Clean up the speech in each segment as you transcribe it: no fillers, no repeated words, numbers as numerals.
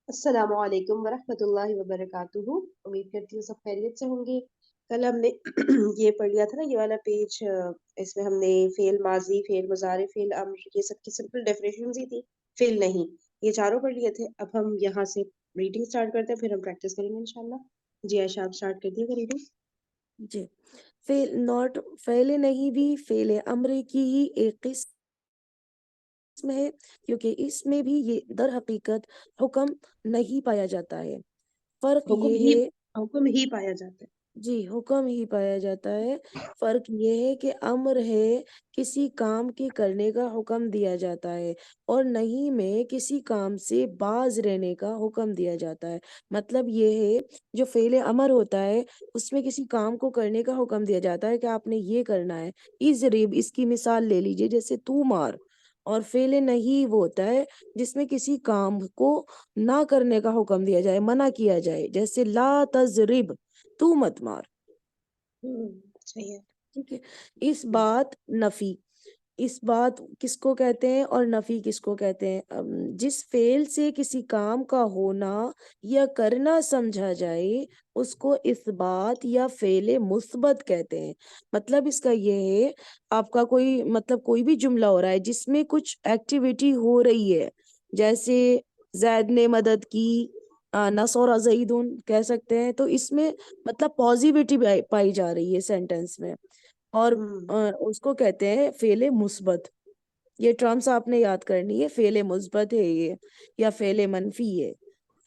अस्सलामुअलैकुम वरहमतुल्लाहि वबरकातुहू। उम्मीद करती हूँ सब खैरियत से होंगे। कल हमने ये पढ़ लिया था ना, ये वाला पेज। इसमें हमने फेल माजी, फेल मुजारे, फेल अम्र, ये सब की सिंपल डेफिनेशन ही थी। फेल नहीं, ये चारों पढ़ लिए थे। अब हम यहाँ से रीडिंग स्टार्ट करते हैं, फिर हम प्रैक्टिस करेंगे इंशाल्लाह। जी आयशा, आप स्टार्ट कर दिएगा रीडिंग। जी। फेल नहीं भी फेल अम्र की ही एक किस्म है, क्योंकि इसमें भी ये दर हकीकत हुक्म नहीं पाया जाता है। फर्क हुक्म ये ही है। हुक्म ही पाया जाता है। जी, हुक्म ही पाया जाता है। फ़र्क ये है कि अम्र है, किसी काम के करने का हुक्म दिया जाता है, और नहीं में किसी काम से बाज़ रहने का हुक्म दिया जाता है। मतलब ये है, जो फ़ेल अमर होता है, उसमें किसी काम को करने का हुक्म दिया जाता है कि आपने ये करना है। इज़रिब, इसकी मिसाल ले लीजिए, जैसे तू मार। और फ़ेल नहीं वो होता है, जिसमें किसी काम को ना करने का हुक्म दिया जाए, मना किया जाए, जैसे ला तज़रिब, तू मत मार। सही है। ठीक है। इस बात किसको कहते हैं और नफी किसको कहते हैं? जिस फेल से किसी काम का होना या करना समझा जाए, उसको इस्बात या फेले मुस्बत कहते हैं। मतलब इसका ये है, आपका कोई मतलब कोई भी जुमला हो रहा है जिसमें कुछ एक्टिविटी हो रही है, जैसे जैद ने मदद की, नसोरा जईदुन कह सकते हैं, तो इसमें मतलब पॉजिटिविटी पाई जा रही है सेंटेंस में। और हम्म। उसको कहते हैं फेले मुस्बत। ये टर्म्स आपने याद करनी है, फेले मुस्बत है ये, या फेले मनफी है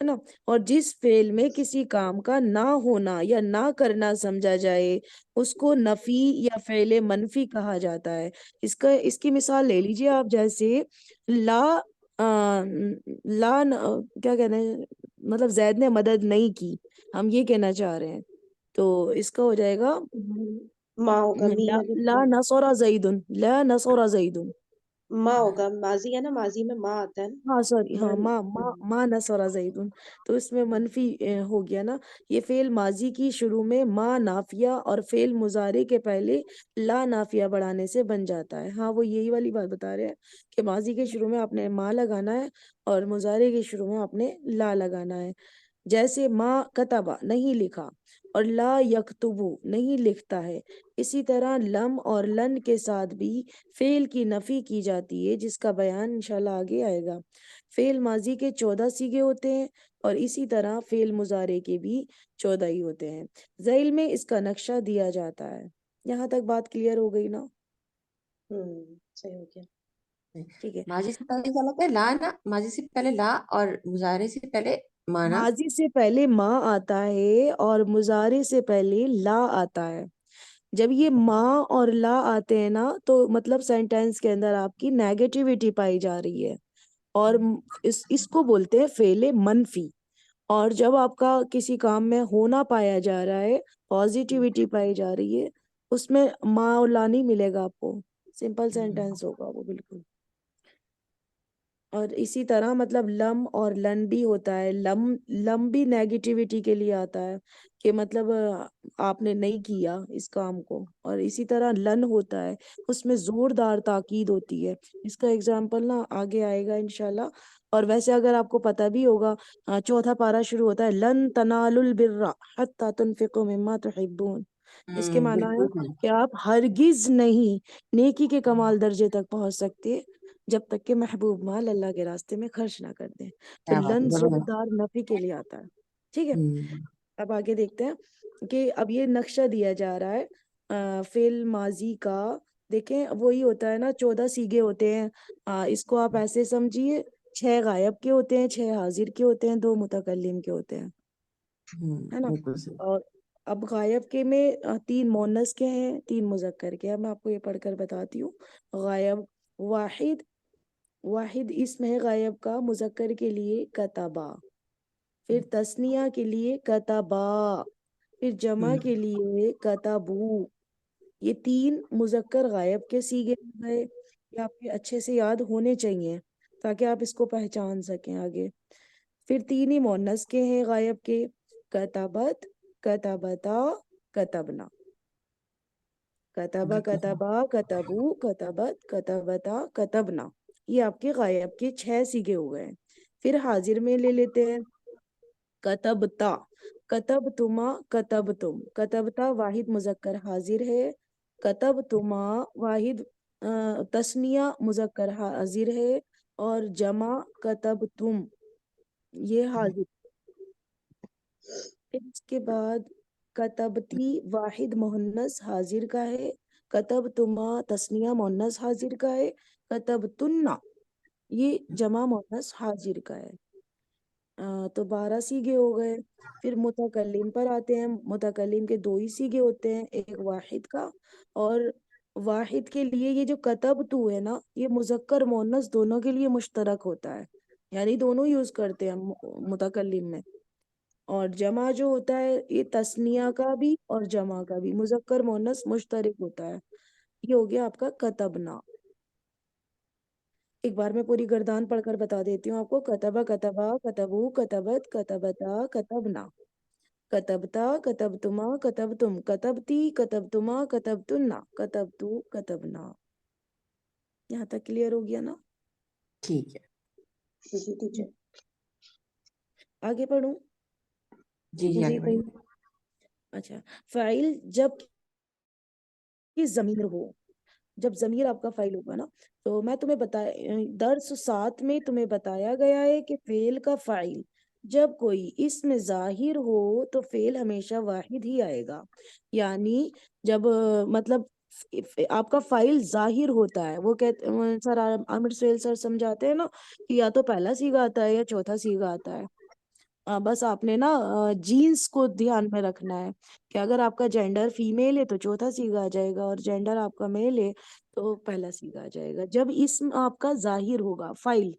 ना। और जिस फेल में किसी काम का ना होना या ना करना समझा जाए, उसको नफी या फेले मनफी कहा जाता है। इसकी मिसाल ले लीजिए आप, जैसे ला क्या कहना है, मतलब जैद ने मदद नहीं की, हम ये कहना चाह रहे हैं। तो इसका हो जाएगा माँ होगा, मी ला है जो ला नसोरा जईदुन, ला नसोरा जईदुन। माँ होगा, माजी है ना, माजी में माँ आता है ना। हाँ सॉरी, हाँ, मन। माँ नसरा जैदुन। तो इसमें मनफी हो गया ना। ये फेल माजी की शुरू में माँ नाफिया और फेल मुजारे के पहले ला नाफिया बढ़ाने से बन जाता है। हाँ, वो यही वाली बात बता रहे हैं कि माजी के शुरू में आपने माँ लगाना है और मुजारे के शुरू में आपने ला लगाना है। जैसे माँ कतबा नहीं लिखा, और ला यकतुबु नहीं लिखता है। इसी तरह लम और लन के साथ भी फेल की नफी की जाती है, जिसका बयान इंशाल्लाह आगे आएगा। फेल माजी के 14 सीगे होते हैं, और इसी तरह फेल मुजारे के भी 14 ही होते हैं। ज़ैल में इसका नक्शा दिया जाता है। यहाँ तक बात क्लियर हो गई ना? सही हो गया। ठीक है। माजी से पहले क्या लगता है? ला ना, माजी से पहले ला और मुजारे से पहले माना। माजी से पहले माँ आता है और मुजारे से पहले ला आता है। जब ये माँ और ला आते हैं ना, तो मतलब सेंटेंस के अंदर आपकी नेगेटिविटी पाई जा रही है, और इसको बोलते हैं फेले मनफी। और जब आपका किसी काम में होना पाया जा रहा है, पॉजिटिविटी पाई जा रही है, उसमें माँ और ला नहीं मिलेगा आपको। सिंपल सेंटेंस होगा वो, बिल्कुल। और इसी तरह मतलब लम और लन भी होता है। लम लम भी नेगेटिविटी के लिए आता है, कि मतलब आपने नहीं किया इस काम को। और इसी तरह लन होता है, उसमें जोरदार ताकीद होती है। इसका एग्जाम्पल ना आगे आएगा इंशाल्लाह। और वैसे अगर आपको पता भी होगा, चौथा पारा शुरू होता है लन तनालुल बिर्रा हत्ता तुनफिकु मिम्मा तुहिब्बून। इसके माना है बिल्कुल सही। कि आप हरगिज नहीं नेकी के कमाल दर्जे तक पहुंच सकते, जब तक कि महबूब माल अल्लाह के रास्ते में खर्च ना कर दें। तो क्या बात है, लन जबरदस्त। जोरदार नफी के लिए आता है। ठीक है। हम्म। अब आगे देखते हैं कि अब ये नक्शा दिया जा रहा है फेल माजी का। देखें, वही होता है ना, 14 सीगे होते हैं। इसको आप ऐसे समझिए, 6 गायब के होते हैं, 6 हाजिर के होते हैं, 2 मुतकल्लिम के होते हैं, है ना। बिल्कुल सही। और अब गायब के में 3 मोनस के हैं, 3 मुजक्कर के। अब मैं आपको ये पढ़कर बताती हूँ। गायब, वाहिद। वाहिद इसम है गायब का, मुजक्कर के लिए कतबा, फिर तस्निया के लिए कतबा, फिर जमा हम्म। के लिए कतबू। ये 3 मुजक्कर गायब के सीगे हो गए। ये आपके अच्छे से याद होने चाहिए, ताकि आप इसको पहचान सकें आगे। फिर 3 ही मोनस के हैं गायब के, कतबत, कतबता, कतबना। कतबा, बिल्कुल सही। कतबा, कतबू, कतबत, कतबता, कतबना। ये आपके गायब के 6 सीगे हो गए। फिर हाजिर में ले लेते हैं। कतबता, कतबतुमा, कतबतुम, कतबता वाहिद मुजक्कर हाजिर है, कतबतुमा वाहिद तस्निया मुजक्कर हाजिर है, और जमा कतबतुम ये हाजिर। फिर इसके बाद कतबती वाहिद मुहन्नस हाजिर का है, कतबतुमा तस्निया मुहन्नस हाजिर का है, कतबतुन्ना ये जमा मुहन्नस हाजिर का है। तो 12 सीगे हो गए। फिर मुतकल्लिम पर आते हैं। मुतकल्लिम के दो ही सीगे होते हैं, एक वाहिद का, और वाहिद के लिए ये जो कतब तू है ना, ये मुजक्कर मुअन्नस दोनों के लिए मुश्तरक होता है, यानी दोनों यूज करते हैं मुतकल्लिम में। और जमा जो होता है ये तस्निया का भी और जमा का भी मुजक्कर मुअन्नस मुश्तरक होता है। ये हो गया आपका कतबना। एक बार मैं पूरी गर्दान पढ़कर बता देती हूँ आपको। कतबा, कतबा, कतबू, कतबत, कतबता, कतबना, कतबता, कतबतुमा, कतबतुम, कतबती, कतबतुमा, कतबतुन्ना, कतबतू, कतबना। यहाँ तक क्लियर हो गया ना? ठीक है। जी टीचर। आगे पढ़ूं? जी जी, जी आगे बढ़िए। अच्छा। फाइल जब की जमीर हो, जब जमीर आपका फाइल होगा ना, तो मैं तुम्हें दर्स 7 में तुम्हें बताया गया है कि फेल का फाइल जब कोई इसमें जाहिर हो तो फेल हमेशा वाहिद ही आएगा। यानी जब मतलब आपका फाइल जाहिर होता है, वो कहते सर आमिर सुहेल सर समझाते हैं ना कि या तो पहला सीगा आता है या चौथा सीगा आता है। बस आपने ना जीन्स को ध्यान में रखना है कि अगर आपका जेंडर फीमेल है तो चौथा सीगा आ जाएगा, और जेंडर आपका मेल है तो पहला सीगा आ जाएगा जब इसम आपका जाहिर होगा। फाइल,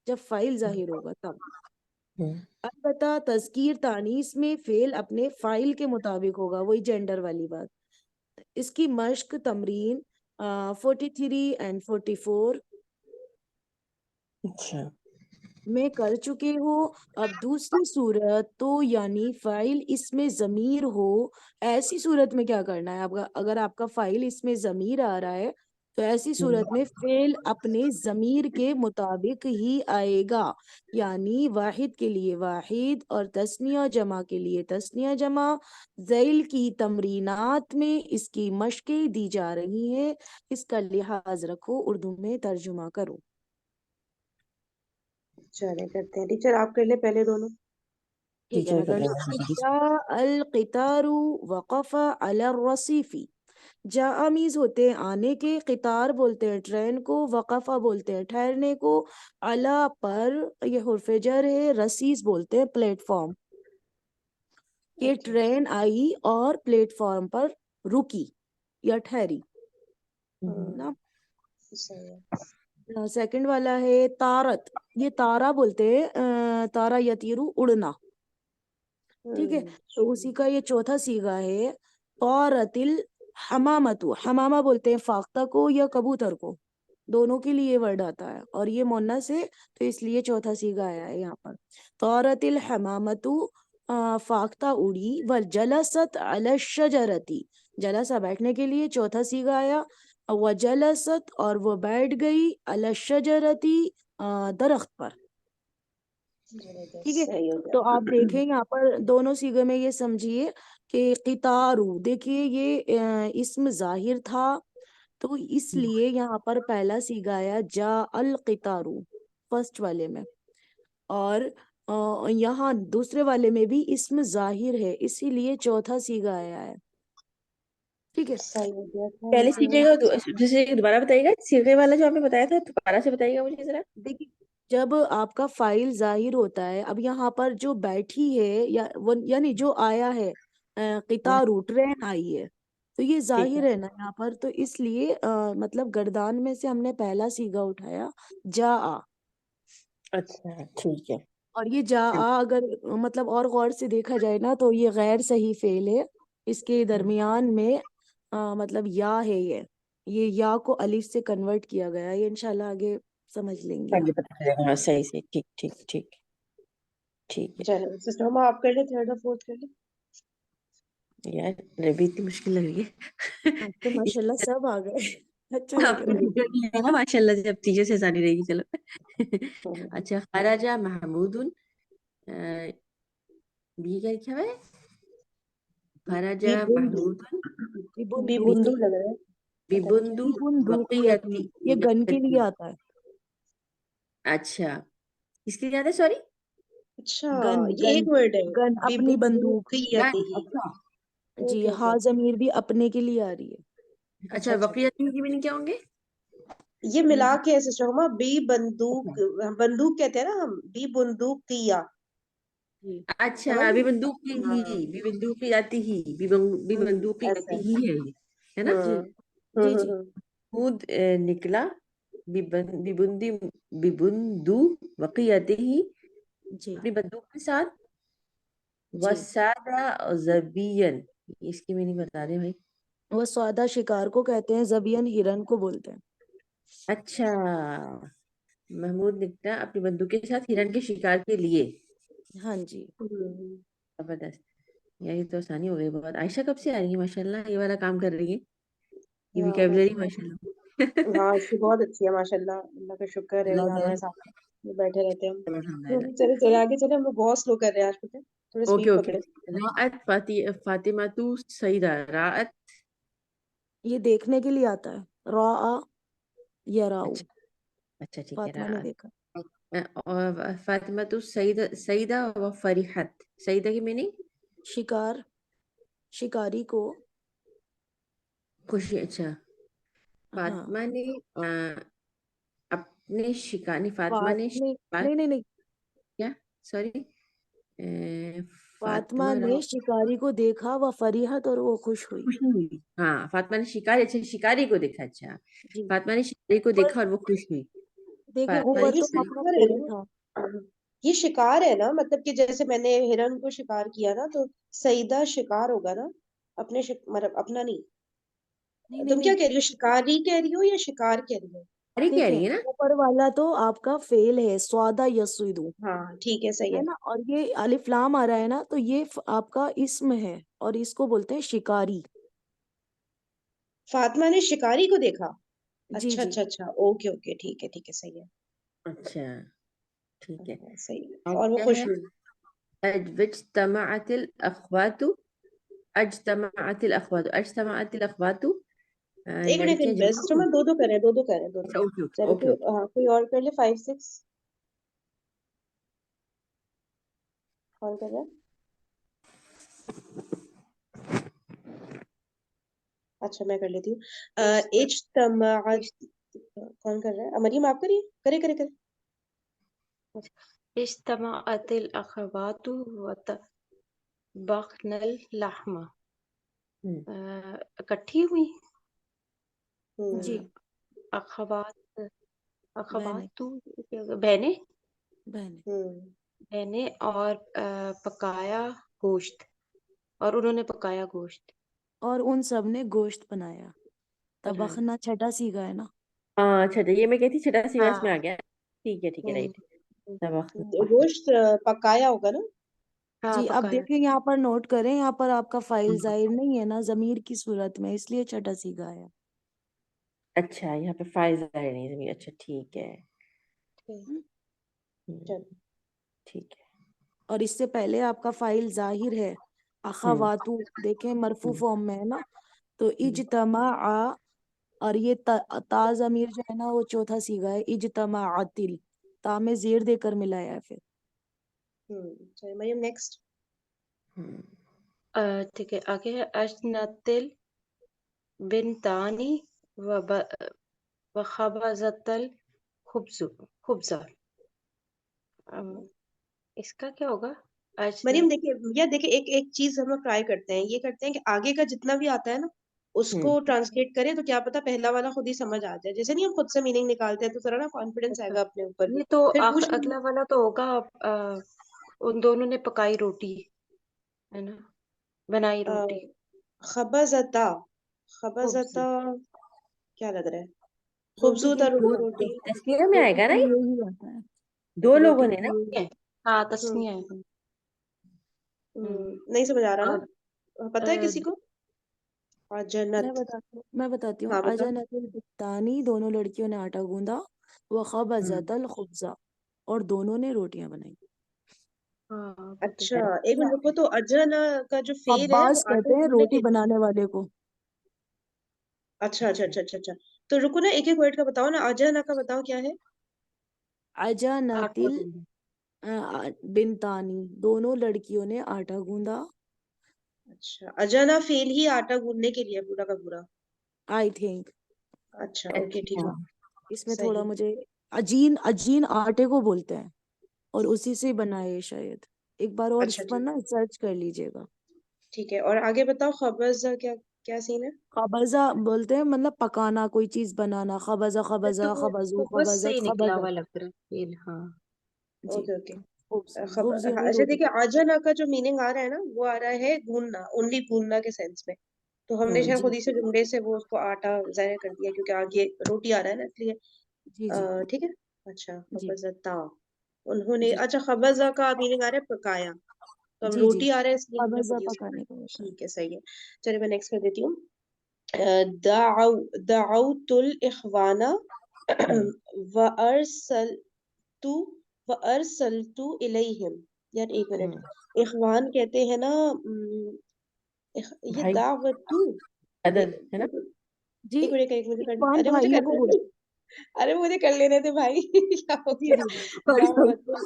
जब फाइल जाहिर होगा तब। हम्म, अलबत्ता तज़कीर तानीस में फेल अपने फाइल के मुताबिक होगा, वही जेंडर वाली बात। इसकी मश्क तमरीन 43 एंड 44 अच्छा। में कर चुके हो। अब दूसरी सूरत तो यानी फाइल इसमें जमीर हो, ऐसी सूरत में क्या करना है आपका? अगर आपका फाइल इसमें जमीर आ रहा है तो ऐसी सूरत में फेल अपने जमीर के मुताबिक ही आएगा। यानी वाहिद के लिए वाहिद और तस्निया जमा के लिए तस्निया जमा। ज़ैल की तमरीनात में इसकी मशकें दी जा रही हैं, इसका लिहाज रखो, उर्दू में तर्जुमा करो। चले करते हैं टीचर, आप कर ले पहले दोनों। ठीक है, टीचर मैं कर कर रहे लेती हूँ। हैं। जा अल क़ितारु वक़फ़ा अला रसीफ़ी। जा अमीज होते हैं आने के, क़ितार बोलते हैं ट्रेन को, वक़फ़ा बोलते हैं ठहरने को, अला पर ये हुर्फ़े जर है, रसीस बोलते हैं प्लेटफॉर्म। ये अच्छा ट्रेन आई और प्लेटफॉर्म पर रुकी या ठहरी ना। सही है। सेकंड वाला है तारत। ये तारा बोलते हैं तारा यतीरु उड़ना। ठीक है, तो उसी का ये चौथा सीगा है तौरतिल हमामतु। हमामा बोलते हैं फाख्ता को या कबूतर को, दोनों के लिए वर्ड आता है, और ये मुन्नस है तो इसलिए चौथा सीगा आया है यहाँ पर। तौरतिल हमामतु फाख्ता उड़ी, वल जलसत अला शजरती, जलसा बैठने के लिए चौथा सीगा आया, व जलसत और वो बैठ गई, अला शजरती दरख्त पर। ठीक है, सही हो तो आप गया। देखें यहाँ पर दोनों सीगे में ये समझिए कि क़ितारु, देखिए ये इस्म जाहिर था तो इसलिए यहाँ पर पहला सीगा आया जा अल क़ितारु फर्स्ट वाले में, और यहाँ दूसरे वाले में भी इस्म जाहिर है इसीलिए चौथा सीगा आया है। ठीक है, सही हो गया, पहले थैंक यू। सीखिएगा, जैसे दोबारा बताइएगा, सीखने वाला जो आपने बताया था दोबारा से बताइएगा मुझे जरा। देखिए जब आपका फाइल जाहिर होता है, अब यहाँ पर जो बैठी है या वो यानी जो आया है क़ितारु ट्रेन आई है, तो ये ठीक है। जाहिर है ना यहाँ पर, तो इसलिए मतलब गर्दान में से हमने पहला सीगा उठाया जा आ। अच्छा ठीक है। और ये जा चल। आ अगर मतलब और गौर से देखा जाए ना तो ये गैर सही फेल है। इसके दरमियान में मतलब या है, ये या को अलिफ से कन्वर्ट किया गया है, ये इंशाल्लाह आगे समझ लेंगे आगे आप। पता चलेगा, हाँ सही सही, ठीक ठीक ठीक। ठीक चलो सिस्टर हम आप कर ले, थर्ड और फोर्थ कर ले। है यार, रबी इतनी मुश्किल लग रही है। अब तो माशाल्लाह इस- सब आ गए। अच्छा लग आपको रहा है। टीचर नहीं है ना माशाल्लाह, जब टीचर से आसानी रहेगी, चलो। हम्म, अच्छा, खराजा महमूदुन बी क्या लिखा हुआ है? खरजा बिबुंदू महमूदुन बिबुंदू बिबुंदू लग रहा है, पता नहीं क्या। बिबुंदू बिबुंदूकियती, ये गन के लिए आता है। अच्छा, किसके लिए आता है? सॉरी, अच्छा, गन ये गन एक वर्ड है, गन, अपनी बंदूक। गन। बिबुंदूकियती। अच्छा जी, ओके ओके हाँ ओके। जमीर भी अपने के लिए आ रही है। अच्छा अच्छा, अच्छा, वक़ियती की मीनिंग क्या होंगे? ये हम्म, मिला के है सिस्टर हुमा, बी अच्छा बंदूक, बंदूक कहते हैं ना हम, बी बंदूक किया, जी अच्छा, समझ अभी गए। बंदूक की ही, हाँ, भी बंदूक की जाती ही, भी बंदूक की ऐसा जाती है। ही है ये, है ना? जी हम्म जी हम्म जी हम्म खुद निकला, बिबुंदी बिबुंदू वक़ियती ही, जी अपनी बंदूक के साथ, जी। वसादा ज़बियन, इसकी मीनिंग बता दे भाई। वह स्वादा शिकार को कहते हैं, जबियन हिरन को बोलते हैं। अच्छा, महमूद निकला अपनी बंदूक के साथ हिरन के शिकार के लिए। हाँ जी। हम्म। जबरदस्त, यही तो आसानी हो गई बहुत। आयशा कब से आ रही है माशाल्लाह, ये वाला काम कर रही है, ये हाँ बस, विकेबलरी माशाल्लाह। हाँ इसकी बहुत अच्छी है माशाल्लाह, अल्लाह का शुक्र है, अल्लाह ये का हमारे साथ में बैठे रहते हैं हम। अल्हम्दुलिल्लाह। चले चले आगे चले, हम लोग बहुत स्लो कर रहे हैं आज, पता है, थोड़े ओके स्पीड ओके। पकड़े। राअत फातिमा तू सईदा, राअत। ये देखने के लिए आता है, रा या राउ। अच्छा अच्छा, ठीक है, फातिमा ने राअत। देखा। और फातिमा तू सईदा, सईदा व फरीहत, सईदा की मीनिंग शिकार, शिकारी को। खुशी। अच्छा, हाँ, फातिमा ने अपने शिकार, नहीं फातिमा फात ने नहीं शिकार, नहीं नहीं नहीं, क्या, सॉरी, फातिमा फातिमा ने शिकारी को देखा, वह फरीहत, और वो खुश हुई। खुश हुई। हाँ, फातिमा ने शिकारी, अच्छा शिकारी को देखा। अच्छा, जी, फातिमा ने शिकारी को ऊपर देखा और वो खुश हुई। देखें, फातिमा हाँ ने ऊपर ये तो शिकारी, आपका शिकार है फेल ना। था। ये शिकार है ना, मतलब कि जैसे मैंने हिरन को शिकार किया ना, तो सईदा शिकार होगा ना, अपने मतलब अपना नहीं। नहीं नहीं तुम क्या नहीं, कह रही हो, शिकारी कह रही हो या शिकार कह रही हो? कह देखें रही है ना? ऊपर वाला तो आपका फेल है, स्वादा यस्विदु, हाँ ठीक है, सही है है। ना, और ये अलिफ लाम आ रहा है ना, तो ये आपका इसम है, और इसको बोलते हैं शिकारी। फातिमा ने शिकारी को देखा। जी अच्छा जी। अच्छा अच्छा, ओके ओके, ठीक है, सही है। अच्छा, ठीक है। हाँ, सही है, अब और वो क्या खुश है? हुई। अजतमाअतिल अखवातु, अजतमाअतिल अखवातु, अजतमाअतिल अखवातु, एक लड़कियां मिनट, जमा बेस्ट हुई। में दो दो करें, दो दो करें, दो दो। अच्छा, ओके ओके चलो ओके कोई, ओके। हाँ कोई और कर ले, 5 6। कौन कर रहा है? अच्छा मैं कर लेती हूँ। इज्तमाअत, कौन कर रहा है? मरियम आप करिए, करे करे करे। इज्तमाअतिल अखवातु वतबखनल लहमा, इकट्ठी हुई। जी, हम्म अखवात, बहने अखवातु बहनें, बहने। हम्म बहनें, और पकाया गोश्त, और उन्होंने पकाया गोश्त और उन सब ने गोश्त बनाया। बनाया। तबखना छठा सीखा है ना। हाँ, अच्छा, ये मैं कहती छठा सी वर्ष में आ हाँ। गया। ठीक है, हम्म राइट। तबख, गोश्त पकाया होगा ना। हाँ जी, अब पकाया। देखिए यहाँ पर नोट करें, यहाँ पर आपका फाइल जाहिर नहीं है ना जमीर की सूरत में, इसलिए छठा सीखा है। अच्छा, यहाँ पे फाइज आ नहीं जमीन। अच्छा, ठीक है। हम्म, हम्म, चलो। ठीक है। और इससे पहले आपका फाइल जाहिर है, हम्म अखवातु, देखें मरफू हम्म फॉर्म में है ना, तो हम्म इज्तमा, और ये ता जमीर जो है ना वो चौथा सीखा है, इज्तमाअतिल, ता में जेर देकर मिलाया है फिर। चलो मरियम नेक्स्ट। हम्म। ठीक है, आगे है अजनतिल बिनतानी व खबजतल खुब्जु खुब्जा। अम, इसका क्या होगा? मरियम अजनत, देखिए, या देखिए, एक एक चीज हम लोग ट्राई करते हैं, ये करते हैं कि आगे का जितना भी आता है ना, उसको हम्म ट्रांसलेट करें, तो क्या पता पहला वाला खुद ही समझ आ जाए। जैसे नहीं हम खुद से मीनिंग निकालते हैं, तो थोड़ा ना कॉन्फिडेंस अच्छा, आएगा अपने ऊपर भी। ये तो फिर पूछ लेंगे। अगला वाला तो होगा। उन दोनों ने पकाई रोटी, है ना, बनाई रोटी। खबजता, खुब्ज, खबजता क्या लग रहा है? रोटी के खूबसूरत लिए और यही, रोटी। तस्वीर में रोटी आएगा के ना ये? लिए यही आता है, दो लोगों रोटी ने के ना? लिए। है। हाँ, हम्म तस्नीया है। हम्म, नहीं समझ आ रहा और ना, पता है किसी को? जन्नत। मैं बताती हूँ, हाँ बताओ। अजनतुल बित्तानी, दोनों लड़कियों ने आटा गूंदा, व हम्म खबजतल खुब्जा, और दोनों ने रोटियां बनाई। हाँ वो तो अच्छा, है। एक मिनट रुको, तो अजना का जो फेल है अब्बास वो आटा कहते हैं गूंदने रोटी के। बनाने वाले को। अच्छा अच्छा अच्छा अच्छा अच्छा। तो रुको ना, एक एक वर्ड का बताओ ना, अजना का बताओ क्या है। अजा आटा नातिल गूंदना। बिनतानी, दोनों लड़कियों ने आटा गूंदा। अच्छा, अजना फेल ही आटा गूंदने के लिए पूरा का पूरा। आई थिंक अच्छा ओके ठीक अच्छा, है। इसमें थोड़ा सही। मुझे अजीन अजीन आटे को बोलते हैं और उसी से बना है ये शायद। एक बार और इस अच्छा पर ठीक। ना सर्च कर लीजिएगा। ठीक है, और आगे बताओ, खबज़ क्या क्या सीन है। खबजा बोलते हैं मतलब पकाना, कोई चीज बनाना। खबजा तो खबजा वो खबजू खुबस से खबजत ही निकला हुआ खबजत। लग रहा है फेल, हाँ। जी। Okay okay. खुब्स खुब्स हाँ, यानी अच्छा रोटी देखिए, पकाना। अजना का जो मीनिंग आ रहा है ना, वो आ रहा है गूंदना, ओनली गूंदना के सेंस में। तो हमने शायद जी खुद ही से जुमले से वो उसको आटा जाहिर कर दिया, क्योंकि आगे रोटी आ रहा है ना, इसलिए। जी जी ठीक है। अच्छा, जी खबज़ता, उन्होंने, जी अच्छा खबज़ा का मीनिंग आ रहा है पकाया। तो अब जी जी। रोटी आ रहा है, इसलिए हमने खबजा खुद ही उसको। पकाने को होता है। ठीक है, सही है। चलिए मैं नेक्स्ट कर देती हूँ। दाउ दाउतुल इखवाना हम्म, व अरसलतु व अरसलतु इलैहिम। यार एक मिनट, हम्म, इखवान कहते हैं ना, ये भाई दावतु। अदद है ना। जी। एक मिनट कर, इकबाल अरे मुझे भाइयों कर को बोल। ले, अरे मुझे कर लेने दे भाई। क्या हो जी गया। जी जी। दावतुल,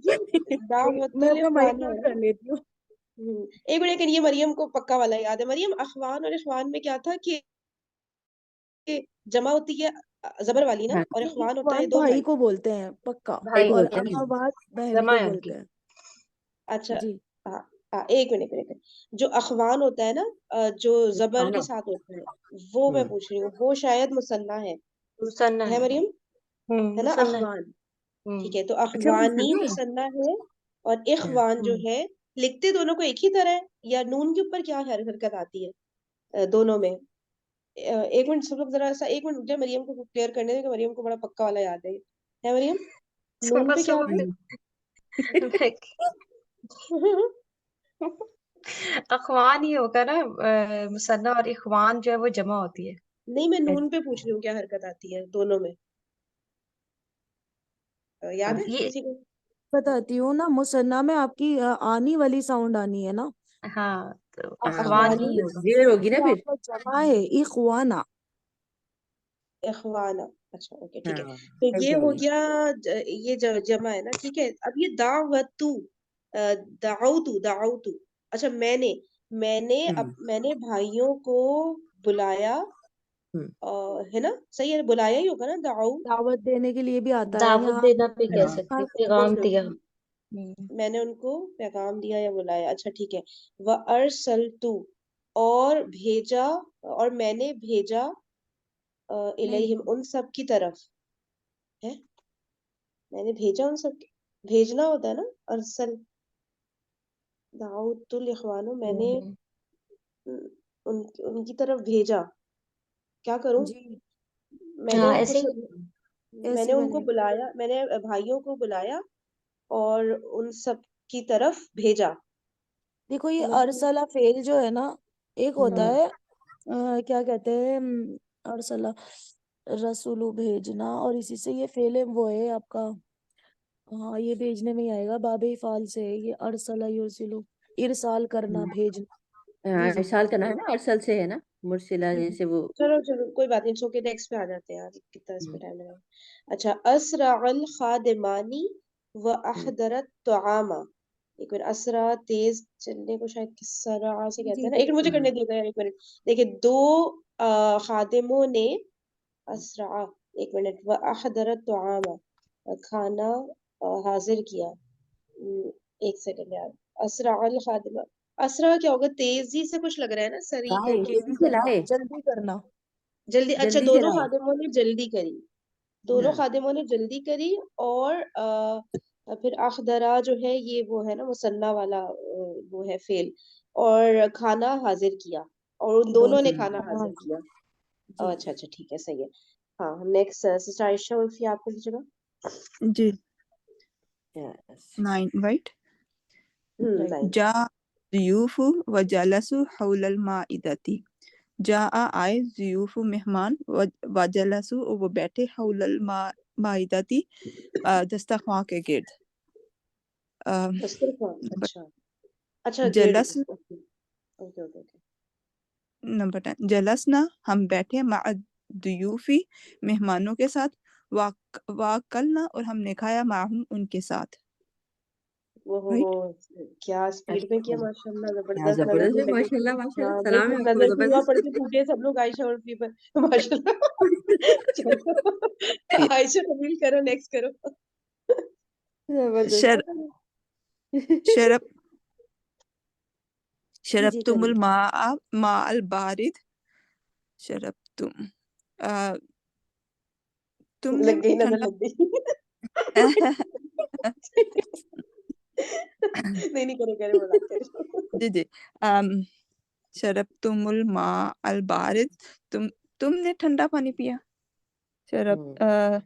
ये मैं दावतुल अपना माइक इखवाना म्यूट है कर ना। लेती हूँ। एक मिनट, लेकिन ये मरियम को पक्का वाला याद है। मरियम, अखवान और इखवान में क्या था कि जमा होती है जबर वाली ना, हाँ, और नहीं, इखवान होता है इकबाल दो भाई भाई। को बोलते हैं पक्का। भाई भाई को और बोलते होते हैं हैं, ना। अखाबाद बहन जमा को है बोलते उनकी। हैं। अच्छा। जी हाँ हाँ, एक मिनट एक मिनट। जो अखवान होता है ना, जो जबर के खाना। साथ होता है, वो मैं हम्म, पूछ रही हूँ, वो शायद मुसन्ना मुसन्ना है है। मरियम, है ना, मुसन्ना है। अखवान। ठीक हम्म। है, तो अच्छा अखवानी मुसन्ना है। मुसन्ना है, और इखवान जो हम्म, है, लिखते दोनों को एक ही तरह है, या नून के ऊपर क्या हरकत आती है दोनों में। एक मिनट सब लोग जरा सा, एक मिनट रुक जाए, मरियम को क्लियर करने दें, कि मरियम को बड़ा पक्का वाला याद है मरियम। नून समझ पे क्या लो आता हम्म, मैं है। अखवान ही होगा ना। मुसन्ना और इखवान जो है वो जमा होती है। नहीं, मैं नून पे पूछ अच्छा, रही हूँ, क्या हरकत आती है दोनों में। याद है ये किसी को। बताती हूँ ना। मुसन्ना में आपकी आनी वाली साउंड आनी है ना। हाँ, तो हाँ अखवान अखवानी ही होगा। जेर होगी ना ये फिर। आपका जमा है इखवाना। इखवाना। अच्छा ओके ठीक है। हाँ तो सही ये कह हो रही है। गया, ये जमा है ना, ठीक है। अब ये दावतु, दाउतु दाउतु। अच्छा, मैंने मैंने हम्म, अब मैंने भाइयों को बुलाया, हम्म, है ना, सही है, बुलाया ही होगा ना, दाऊ। दावत देने के लिए भी आता है दावत यहाँ। देना भी कह हाँ सकते, हाँ, पैगाम बोल दिया। रही मैंने उनको पैगाम दिया या बुलाया, अच्छा ठीक है। व अरसलतु, और भेजा, और मैंने भेजा, नहीं इलैहिम नहीं। उन सब की तरफ है। मैंने भेजा उन सब, भेजना होता है ना, अरसल, दाऊतुल इखवानो, मैंने हम्म। उनकी तरफ भेजा। क्या करूं, जी मैंने हाँ उनको ऐसे ही। ऐसे मैंने ही उनको बनेगा। बुलाया, मैंने भाइयों को बुलाया और उन सब की तरफ भेजा। देखो ये समझ गए। अरसला फेल जो है ना, एक होता हाँ, है क्या कहते हैं अरसला रसूलु भेजना, और इसी से ये फेल है वो है आपका। हाँ ये भेजने में ही आएगा, बाबे फाल से है ये। अरसला युरसिलु, इरसाल करना, हम्म, भेजना। जी हाँ, जी इरसाल करना है ना, अरसल से है ना। मुरसिला जी जी। जैसे वो। चलो चलो कोई बात नहीं, सो के नेक्स्ट पे आ जाते हैं यार, कितना इस पे हम्म, टाइम लगेगा। अच्छा, असरा अल खादिमानी व हम्म, अहदरत तुआमा। एक मिनट, असरा तेज चलने को शायद किसरा से जी कहते जी हैं ना, एक जी मिनट मुझे करने हाँ, दीजिएगा यार, एक मिनट। देखिए, दो खादिमों ने, असरा, एक मिनट, व अहदरत तुआमा, खाना हाजिर किया। एक सेकंड यार। असरा अल खादिमा, असरा क्या होगा, तेजी से कुछ लग रहा है ना, सरी लाए करके। तेजी से लाए। जल्दी करना। जल्दी, अच्छा, जल्दी से दोनों लाए। खादिमों ने जल्दी करी, दोनों हाँ, खादिमों ने जल्दी करी, और फिर अखदरा जो है, ये वो है ना मुसन्ना वाला, वो है फेल, और खाना हाजिर किया, और उन दोनों ने दोनों खाना हम्म, हाजिर हाँ किया। जी अच्छा अच्छा ठीक है, सही है। हाँ, नेक्स्ट सिस्टर आयशा उर्फी, आपको लीजिएगा। जी यस, 9 right. राइट। लाइन। जा ज़ियूफ़ु व जलसु हौलल माइदती। जा आए ज़ियूफ़ु मेहमान व जलसु और वो बैठे हौलल माइदती दस्तरख़्वान के गिर्द। दस्तरखान, नंबर अच्छा अच्छा, jealous okay okay okay okay. Number 10 जलसना हम बैठे मअ दुयूफी मेहमानों के साथ वाकलना और हमने खाया माहुम उनके साथ। वो राइट क्या स्पीड में किया, अच्छा, माशाल्लाह, क्या जबरदस्त, नजर जबरदस्त नहीं है, लगे। माशाल्लाह माशाल्लाह, हाँ सलाम है बिल्कुल, आपको, नजर से हुआ पड़ जबरदस्त। के टूटे सब लोग आयशा और फी पर, माशाल्लाह। चलो आयशा रिवील करो, नेक्स्ट करो। जबरदस्त शर पता नहीं। शरब जी शरबतुमुल करिए। माअल बारिद शरबतुम तुमने लग गई, नजर ठंडा लग गई। नहीं नहीं, करे करे, बोला करे। जी जी शरबतुमुल माअल बारिद तुमने ठंडा पानी पिया। शरब हम्म,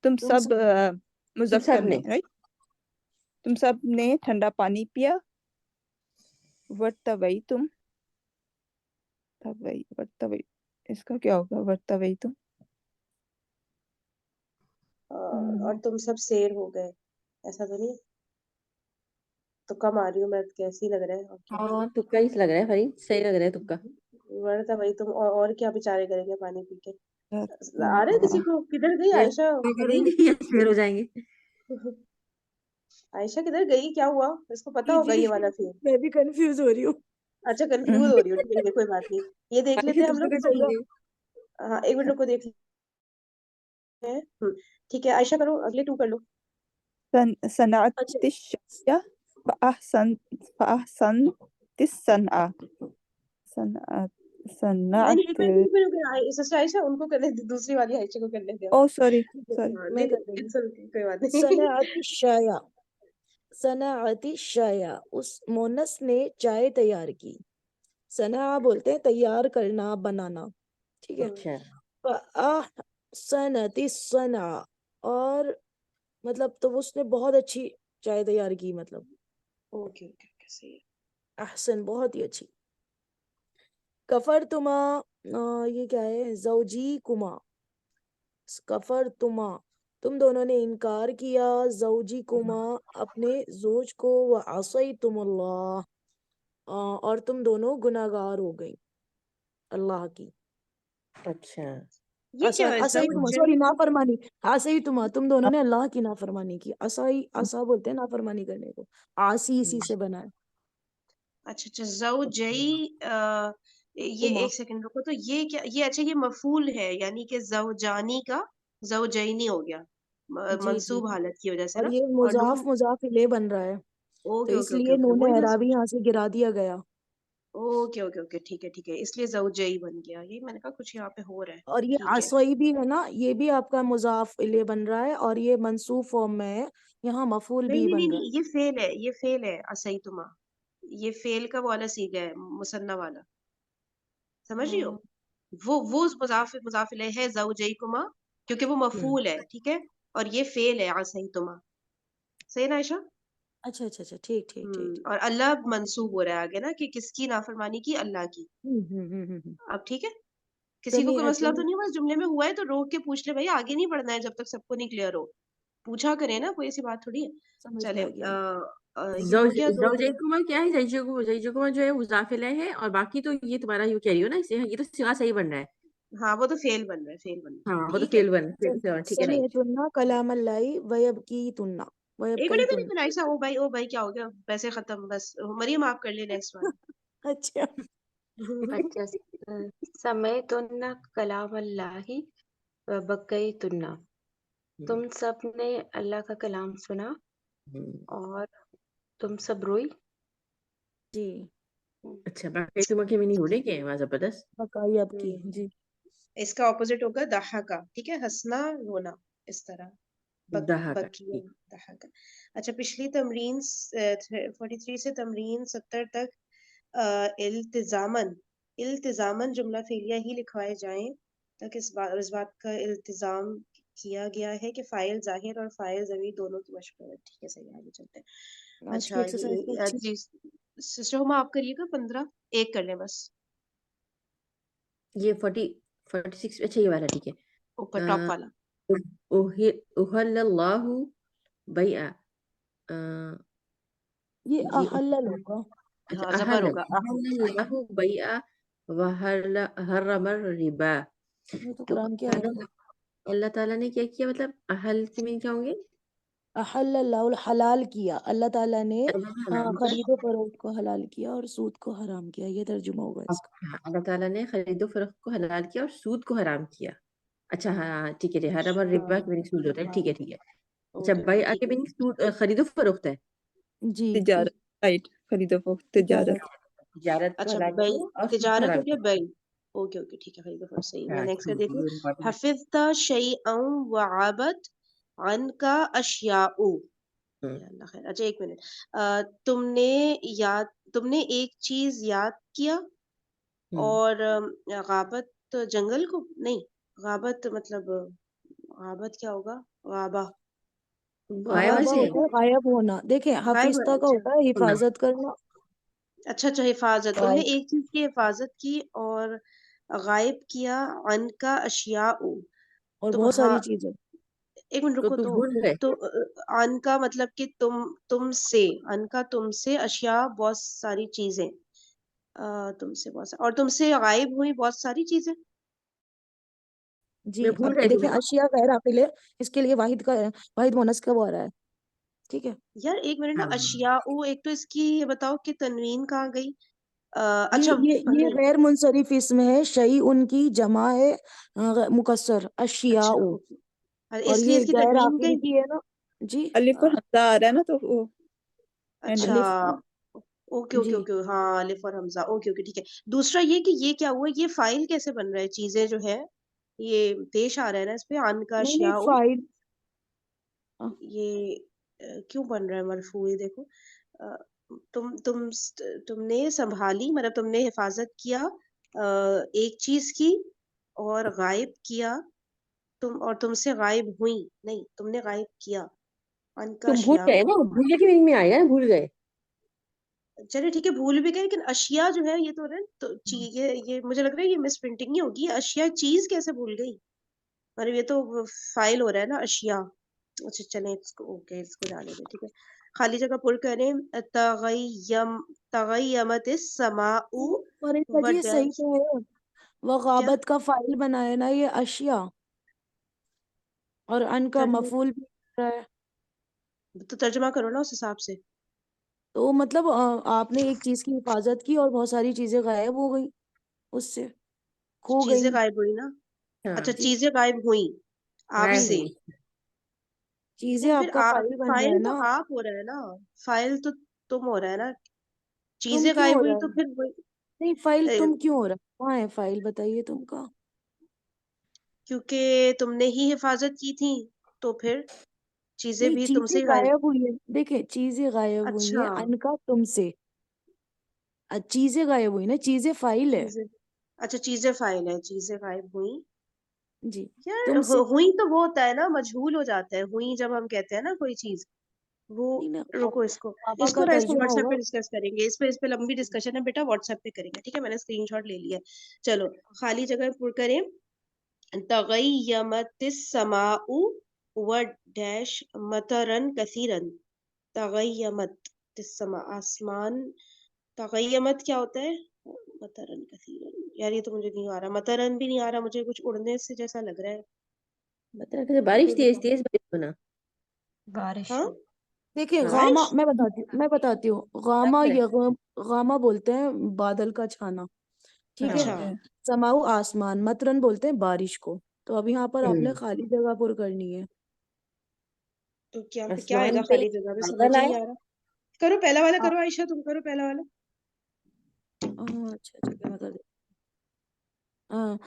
तुम तुम सब सब तुम मुजक्कर सब में, ने। राइट। तुम सब ने ठंडा पानी पिया। वर्तवई तुम तवई वर्तवई इसका क्या होगा? वर्तवई तुम और तुम सब शेर हो गए, ऐसा तो नहीं? तो कम आ रही हूँ मैं, कैसी लग रहा है, और क्या? हाँ, तुक्का ही लग रहा है भाई, सही लग रहा है तुक्का। वरना भाई तुम, और क्या बेचारे करेंगे पानी पी के। आ रहा है तो किसी को? किधर गई शेर आयशा? क्या करेंगे या शेर हो जाएंगे। आयशा किधर गई, क्या हुआ? इसको पता जी होगा जी, ये वाला फिर। मैं भी कंफ्यूज हो रही हूँ। अच्छा, कंफ्यूज हो रही हो, ठीक है कोई बात नहीं। ये देख आगे लेते हैं हम तुमने लोग, कैसे हो सही। गई? हाँ, एक मिनट को देख लेते हैं। ठीक है, आयशा करो, अगले टू कर लो। सनात अच्छा तिश्शया फअहसन तिस्सनआ सनात नहीं नहीं, सनात एक मिनट, एक मिनट, सिस्टर आयशा उनको करने दे, दूसरी वाली आयशा को करने दो। ओ सॉरी ठीक है, सॉरी हाँ, मैं नहीं कर नहीं, रही हूँ। इट्स ओके, कोई बात नहीं। सनाअती शाया, सनाअती शाया, उस मोनस ने चाय तैयार की। सना बोलते हैं तैयार करना, बनाना, ठीक है। अच्छा, सनती सना, और मतलब तो उसने बहुत अच्छी चाय तैयार की, मतलब ओके ओके ओके, सही है। अहसन, बहुत ही अच्छी। कफर तुमा, ये क्या है? जौजी कुमा, कफर तुमा, तुम दोनों ने इनकार किया, जौजी कुमा, अपने जोज को, व असई तुमुल्लाह, और तुम दोनों गुनाहगार हो गई अल्लाह की। अच्छा, ये क्या है, असई तुमा, जौजई? सॉरी, नाफरमानी। असई तुमा, तुम दोनों ने अल्लाह की नाफरमानी की। असई, असा बोलते हैं नाफरमानी करने को। आसी इसी से बना है। अच्छा अच्छा, जौजई। ये तुमा, एक सेकंड रुको, तो ये क्या, ये अच्छा, ये मफूल है, यानी कि जौजानी का जौजैनी हो गया, जी जी मंसूब जी। हालत की वजह से और ना। ये और नून, मुजाफ इले बन रहा है, तो ओके ओके ओके इसलिए ओके, नून वही मैं एराबी सोच, यहाँ से गिरा दिया गया। ओके ओके ओके, ठीक है, इसलिए जौजई बन गया, ये मैंने कहा कुछ यहाँ पे हो रहा है। और ये ठीक है, असोई भी है ना, ये भी आपका मुजाफ इले बन रहा है, और ये मंसूब फॉर्म में है, यहाँ मफूल नहीं भी नहीं नहीं बन रहा नहीं, ये फेल है, ये फेल है, असई तुमा। ये फेल का वाला सीगा है, मुसन्ना वाला, समझ रही हो? है। वो उस मुजाफ इले है जौजई कुमा, क्योंकि वो हम्म, मफूल है, ठीक है। और ये फेल है, असई तुमा। सही है ना आयशा? अच्छा अच्छा अच्छा, ठीक ठीक ठीक ठीक। और अल्लाह मंसूब हो रहा है आगे ना, कि किसकी नाफरमानी की, अल्लाह की। हम्म। अब ठीक है, किसी को कोई तुम्हें मसला तो तुम नहीं हुआ इस जुमले में? हुआ है तो रोक के पूछ ले भाई, आगे नहीं बढ़ना है जब तक सबको नहीं क्लियर हो। पूछा करें ना, कोई ऐसी बात थोड़ी है। समझ में चले, आ गया। ये हो गया दो। जईकुमा क्या है? जईकुमा जो है मुजाफिला है, और बाकी तो ये तुम्हारा यूं कह रही हो ना, इसे ये तो सिवा सही बन रहा है। हाँ, वो तो फेल बन रहा है, फेल बन रहा है, हाँ, वो तो ठीक है। फेल से ठीक है, समी राइट। तुन्ना कलाम अल्लाई वयबकी तुन्ना, एक वयबकई मिनट तुन्ना। आयशा, ओ भाई क्या हो गया, पैसे खत्म बस। मरियम आप कर ले नेक्स्ट अच्छा, वाला। अच्छा, समय तुन्ना कलाम अल्लाही व बकई तुन्ना, हम्म, तुम सब ने अल्लाह का कलाम सुना हम्म, और तुम सब रोई। जी, अच्छा, बाकी तुम के भी नहीं हो रहे क्या? वहाँ जबरदस्त। बकाई आपकी, हम्म, जी। इसका ऑपोजिट होगा दहाका, ठीक है, हंसना रोना, इस तरह। दहा का, बकिया, ठीक। दहाका। अच्छा, पिछली तमरीन 43 से तमरीन 70 तक इल्तिजामन, इल्तिजामन जुमला फेलिया ही लिखवाए जाएं, तक इस बात का इल्तिजाम किया गया है कि फाइल जाहिर और फाइल ज़मीर दोनों की मशहूर। ठीक है, सही है, आगे चलते हैं। आज की अच्छा, एक्सरसाइज तो ये अच्छी। जी, सिस्टर हुमा आप करिएगा, 15 एक कर लें बस, ये 46, अच्छा ये वाला ठीक है। ऊपर टॉप वाला। उहल्लल्लाहु बै'a, ये ये अहल्लल होगा। अच्छा हाँ जबर अहल होगा अहल्लल्लाहु बैआ व हर्रमर रिबा। ये तो तो कुरान की आयत है। अल्लाह ताला ने क्या किया, मतलब अहल की मीनिंग क्या होंगे? अहल्लल्लाहु हलाल किया, अल्लाह ताला ने अल्लाह ने हलाल किया। खरीदो फरोख्त को हलाल किया और सूद को हराम किया। ये तर्जुमा होगा इसका। हाँ, अल्लाह ताला ने खरीदो फरोख्त को हलाल किया और सूद को हराम किया। अच्छा हाँ ठीक है, हरम और रिबा की मीनिंग सूद होता है, ठीक है ठीक है। अच्छा ओके भाई ओके आगे ठीक है मीनिंग सूद खरीदो फरोख्त है। जी तिजारत, राइट, खरीदो फरोख्त, तिजारत। तिजारत। तिजारत को अच्छा हलाल बई किया और सूद को तिजारत हो हराम गया किया। बई ओके ओके ठीक है खरीदो फरोख्त सही मैं हाँ नेक्स्ट कर ठीक देती है, हूँ ये इम्पोर्टेंट है। हफिज़ता शैअन वअबत अनका अशियाउ हम्म, या अल्लाह खैर अच्छा एक मिनट तुमने तुमने एक चीज याद किया हम्म। और गाबत जंगल को नहीं गाबत मतलब गाबत क्या होगा गाबा गाबा गायबा गायबा से होता है गायब होना। देखें, गायब हफिस्ता का अच्छा होता है होना। हिफाजत करना। अच्छा अच्छा हिफाजत तुमने गायब एक चीज की हिफाजत की और गायब किया अन का अशिया और तुम बहुत हाँ सारी चीजें। एक मिनट तो रुको तुम तो भूल गए। तो अन का मतलब कि तुमसे अन का तुमसे अशिया बहुत सारी चीजें तुमसे बहुत और तुमसे गायब हुई बहुत सारी चीजें जी मैं भूल अब गई देखें, तुम्हें। अशिया गैर आकिल है, इसके लिए वाहिद मुअन्नस कब आ रहा है? ठीक है। यार एक मिनट ना हाँ अशिया एक तो इसकी ये बताओ कि तनवीन कहाँ गई ये अच्छा ये ये नहीं गैर मुनसरिफ इसम है। शई उनकी जमा है मुकस्सर अशिया। अच्छा ओके और इसलिए ये इसकी गैर तनवीन आकिल गई की है ना। जी अलिफ और हमजा आ रहा है ना, तो वो एंड में। अच्छा अलिफ ओके जी ओके ओके हाँ अलिफ और हमजा ओके ओके ठीक है दूसरा ये कि ये क्या हुआ ये फाइल कैसे बन रहा है चीजें जो है ये पेश आ रहा है ना इस पे अन का नहीं नहीं अशियाउ फाइल ये क्यों बन रहा है मरफू ये देखो अ, तुमने संभाली मतलब तुमने हिफाजत किया एक चीज की और गायब किया और तुमसे गायब हुई नहीं तुमने गायब किया अनका तुम भूल अशियाउ गए ना, भूल गए की मीनिंग में आएगा ना, भूल गए। चलिए ठीक है भूल भी गए लेकिन अशिया जो है ये तो है तो ये मुझे लग रहा है ये मिस प्रिंटिंग ही होगी अशिया चीज कैसे भूल गई मतलब ये तो फाइल हो रहा है ना अशिया अच्छा चलें इसको ओके इसको जाने दें ठीक है खाली जगह पुर करें तगय्यमत समाउ फरीदा व जी ये सही डैश तो है। क्या वगाबत का फाइल बनाया ना ये अशिया, और अन का तर्जुमा मफूल भी हो रहा है। तो तर्जुमा करो ना उस हिसाब से तो मतलब आपने एक चीज की हिफाजत की और बहुत सारी चीजें गायब हो गई उससे, खो चीजें गई। गायब हुई ना अच्छा हाँ जी चीजें गायब हुई गायब आपसे जी हुई। चीजें नहीं फिर आपका आप फाइल बन रहा है फाइल तो ना। आप हो रहा है ना फाइल तो तुम हो रहा है ना तुम चीजें क्यों गायब हो हुई रहा तो है? फिर नहीं फाइल ए, तुम क्यों हो रहा है? कहाँ है फाइल, बताइए तुमका। क्योंकि तुमने ही हिफाजत की थी तो फिर चीजें नहीं भी चीजें तुमसे ही गायब गायब हुई है, देखिए चीजें गायब हुई अच्छा है अन का तुमसे। चीजें गायब हुई ना, चीजें फाइल है। चीजें अच्छा चीजें फाइल है चीजें गायब हुई जी यार तुमसे। हुई तो वो होता है ना मजहूल हो जाता है हुई जब हम कहते हैं ना कोई चीज वो नहीं ना रुको इसको पापा इसको का ना इसको तर्जुमा व्हाट्सएप पे होगा। डिस्कस करेंगे इस पे लंबी डिस्कशन है बेटा व्हाट्सएप पे करेंगे ठीक है मैंने स्क्रीनशॉट ले लिया है चलो खाली जगह पुर करें तगय्यमतिस समाउ व डैश मतरन कसीरन तगय्यमत तिस्समा आसमान तगय्यमत क्या होता है मतरन कसीरन यार ये तो मुझे नहीं आ रहा मतरन भी नहीं आ रहा मुझे कुछ उड़ने से जैसा लग रहा है बता रहे थे, बारिश कोई तेज बताओ तेज बारिश होना। बारिश हाँ देखिए हाँ गामा, बारिश मैं बताती हूँ गामा बराबर है। यगम। गामा बोलते हैं बादल का छाना, ठीक है। अच्छा हाँ समाऊ आसमान, मतरन बोलते हैं बारिश को। तो अब यहाँ पर आपने हम्म। खाली जगह पुर करनी है। तो क्या पे क्या आसमान आएगा पे खाली जगह में समझ बादल ही आए। नहीं आ रहा करो पहला वाला आ, करो आयशा तुम करो पहला वाला अच्छा ठीक है मैं कर देती हूँ।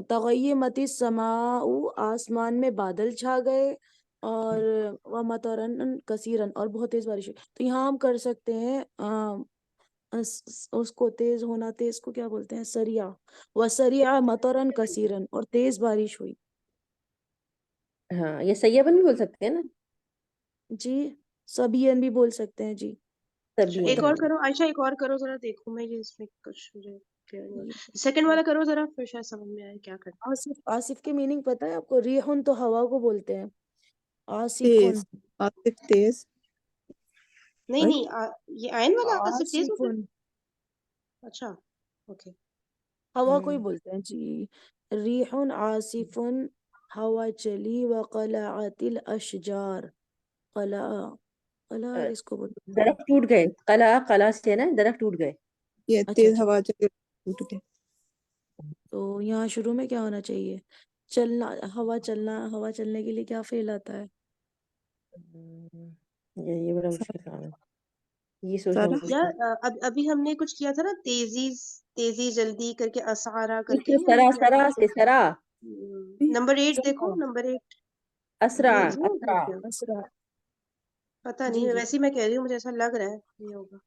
तगय्यमति समाऊ, आसमान में बादल छा गए, और वह मतरन कसीरन, और बहुत तेज बारिश हुई। तो यहाँ हम कर सकते हैं उसको तेज होना, तेज को क्या बोलते हैं? सरिया। वह सरिया मतरन कसीरन, और तेज बारिश हुई। हाँ ये सैयबन भी बोल सकते हैं ना। जी सबियन भी बोल सकते हैं जी। अच्छा तभी है एक हाँ। और करो आयशा एक और करो जरा देखो मैं ये इसमें कुछ मुझे क्लियर नहीं ये हो सेकंड वाला करो जरा फिर शायद समझ में आए क्या करना आसिफ, आसिफ के मीनिंग पता है आपको? रिहुन तो हवा को बोलते हैं, तेज, आसिफुन। आसिफ तेज। नहीं अरे नहीं ये आयन वाला आसिफ तेज होता है। आसिफुन अच्छा ओके। हवा को ही हम्म बोलते हैं जी। रिहुन आसिफुन, हवा चली, व कलाअतिल अशजार। कला, कला अ, किसको बोलते हैं? दरख्त टूट गए, कला कला से है ना, दरख्त टूट गए। ये अच्छा तेज अच्छा, हवा चल टूट गए। तो यहाँ शुरू में क्या होना चाहिए? चलना, हवा चलना, हवा चलने के लिए क्या फेल आता है? ये बड़ा मुश्किल काम है, ये सोचना सारा मुश्किल यार है। अभी हमने कुछ किया था ना, तेजी तेजी जल्दी करके असारा करके इससे नहीं हमने सरा किया था। सरा से सरा, नंबर 8 देखो, सरा, नंबर 8 असरा ये होगा असरा। क्या? असरा, पता जी नहीं, जी। वैसे ही मैं कह रही हूँ, मुझे ऐसा लग रहा है ये होगा।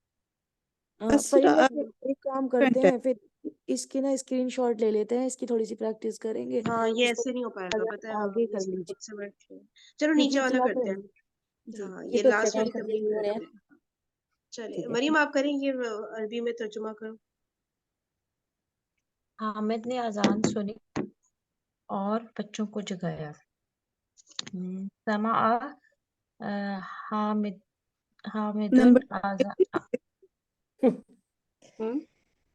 असरा परिंदा, फिर एक काम करते different है। हैं, फिर इसकी ना स्क्रीनशॉट ले लेते हैं, इसकी थोड़ी सी प्रैक्टिस करेंगे। हाँ ये इसको ऐसे नहीं हो पाएगा, पता है। हाँ आगे ये कर इसको खुद लीजिए, से बैठ के, चलो नीचे क्योंकि वाला यहाँ करते पे हैं। जी। हाँ ये ये तो अच्छा लास्ट काम वाली कर दिया कंप्लीट इन्होंने करते यार। हैं। चलिए ठीक है। मरियम आप करें ये अरबी में तर्जुमा करो। हामिद ने अजान सुनी और बच्चों को जगाया। समा हामिद हामिदुन नंबर हम्म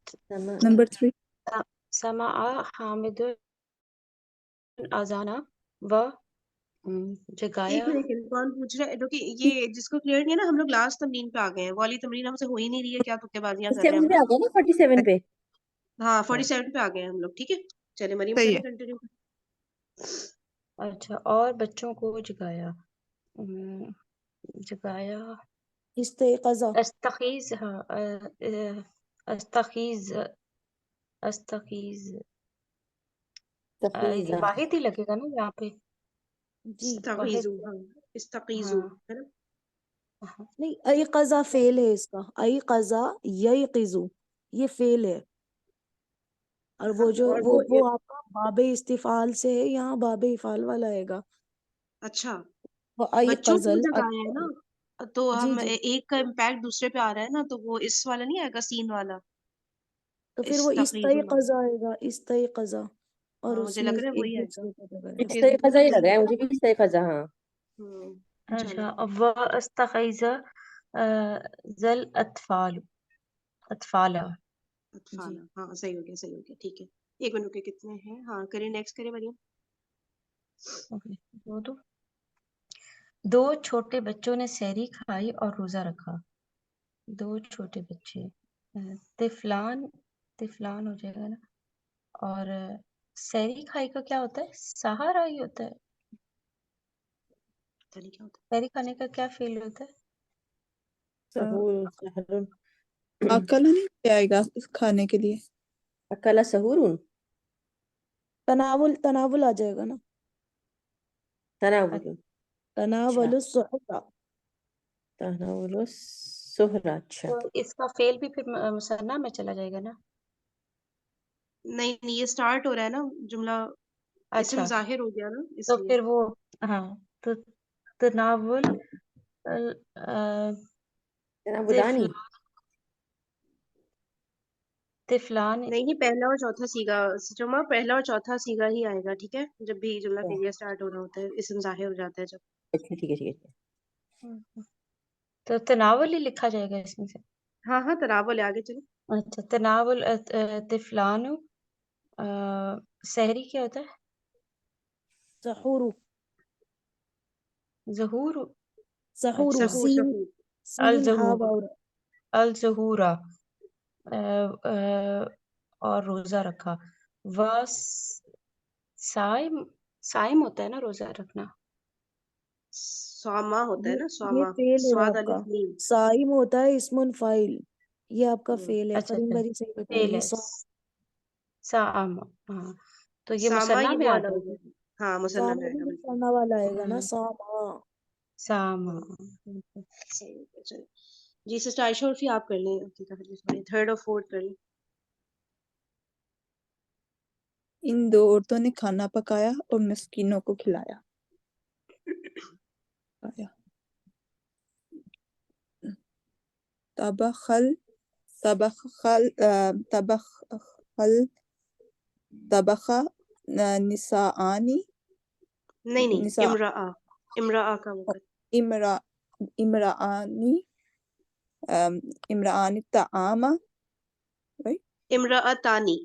समा नंबर 3 समा हामिदुन अजाना व एक जगाया। सेकंड, कौन पूछ रहा है? क्योंकि ये जिसको क्लियर नहीं है ना, हम लोग लास्ट तमरीन पे आ गए हैं, वो वाली तमरीन हमसे हो ही नहीं रही है, क्या तुक्केबाजियां कर रहे हैं 47 हम पे आ लोग। गया ना, 47 पे। हाँ हाँ 47 पे आ गए हैं हम लोग, ठीक है। चलिए मरियम सही करें है। कंटिन्यू। अच्छा, और बच्चों को जगाया। अम, जगाया। इस्तेक़ज़ा, अस्तखीज, हाँ अस्तखीज अस्तखीज ये तफीजा। वाहिद ही लगेगा ना यहाँ पे। जी। वाहिद। इस्तगीज़ू, हाँ इस्तगीज़ू हाँ है ना। हाँ। नहीं, अयक़ज़ा फेल है इसका, अयक़ज़ा ययक़िज़ु, ये फेल है। और हाँ वो जो और वो आपका बाबे इस्तिफ़ाल से है, यहाँ बाबे इफ़ाल वाला आएगा। अच्छा, वो बच्चों को अयक़ज़ल जगाया है ना, तो जी हम जी। एक का इम्पैक्ट दूसरे पे आ रहा है ना, तो वो इस वाला नहीं आएगा, सीन वाला। तो फिर वो इस्तगीज़ू ना, इस्तयक़ज़ा आएगा, इस्तयक़ज़ा, और हाँ मुझे उसमें लग रहा है एक वही आएगा, दूसरे को जगह है। क्योंकि इस्तेफ़ाजा ही लग दूसरे। रहा है मुझे भी, इस्तेफ़ाजा। हाँ चलो अच्छा, व अस्तखीज जल अतफाल अतफाला। जी। अतफाला, हाँ सही हो गया, सही हो गया, ठीक है। एक मिनट के कितने हैं? हाँ करिए, नेक्स्ट करिए मरियम। ओके, दो छोटे बच्चों ने सहरी खाई और रोजा रखा। दो छोटे बच्चे, तिफलान तिफलान हो जाएगा ना। और सहरी खाई का क्या होता है? सहारा ही होता है। पता नहीं क्या होता सहरी खाने का क्या फील होता है? सहूर सहरुन। अकल नहीं आएगा खाने के लिए। अकला सहूरुन। तनावुल, तनावुल आ जाएगा ना, तनावुल। अच्छा, तनावलु सुहरा। तनावुल सुहरा। अच्छा तो इसका फेल भी फिर मुसन्ना में चला जाएगा ना। नहीं नहीं, ये स्टार्ट हो रहा है ना जुमला, इस्म अच्छा, जाहिर हो गया ना, तो इसलिए। फिर वो, हाँ, तो तनावुल अल- अ, तनावुलानी। तिफल तिफलान। नहीं, पहला और चौथा सीगा, जुमा पहला और चौथा सीगा ही आएगा, ठीक है। जब भी जुमला फेलियर स्टार्ट हो रहा होता है, इस्म जाहिर हो जाता है जब। अच्छा ठीक है ठीक है। तो तनावुल ही लिखा जाएगा इसमें से। हाँ हाँ, तनावुल है, आगे चलो। अच्छा, तनावुल तिफलानु सहरी क्या होता है? सहूरु, ज़हूर। सहूरु, अच्छा, सहूर सीन, सहूर। अल सीन हा ज़हूर वाव। अल ज़हूरा, और रोजा रखा। वस साइम साइम होता है ना रोजा रखना। स्वामा होता है ये ना, ये स्वामा। फेल है स्वाद आपका। अलिफ मीम। साइम होता है इस्मुन फाइल, ये आपका हम्म, फेल है। अच्छा फरीन अच्छा, बरी सही बता फेल रही है। है। साम, हाँ, तो ये सामा मुसन्ना ही में वो आ वाला हो जाएगा। जाएगा। हाँ मुसन्ना में सामा भी आएगा, बिल्कुल। मुसन्ना वाला आएगा ना, हम्म, सामा। साम। हम्म, सही हो गया, चलो। जी सिस्टर आयशा उर्फी आप कर लें, थर्ड और फोर्थ कर लें। इन दो औरतों ने खाना पकाया और मिस्कीनों को खिलाया। आया। तबखल तबखल तबखल तबखा निसाआनी नहीं नहीं, निसा इमरा का वो कर। इमरा इमराआनी इमरान ताआमा, right? इम्राअतानी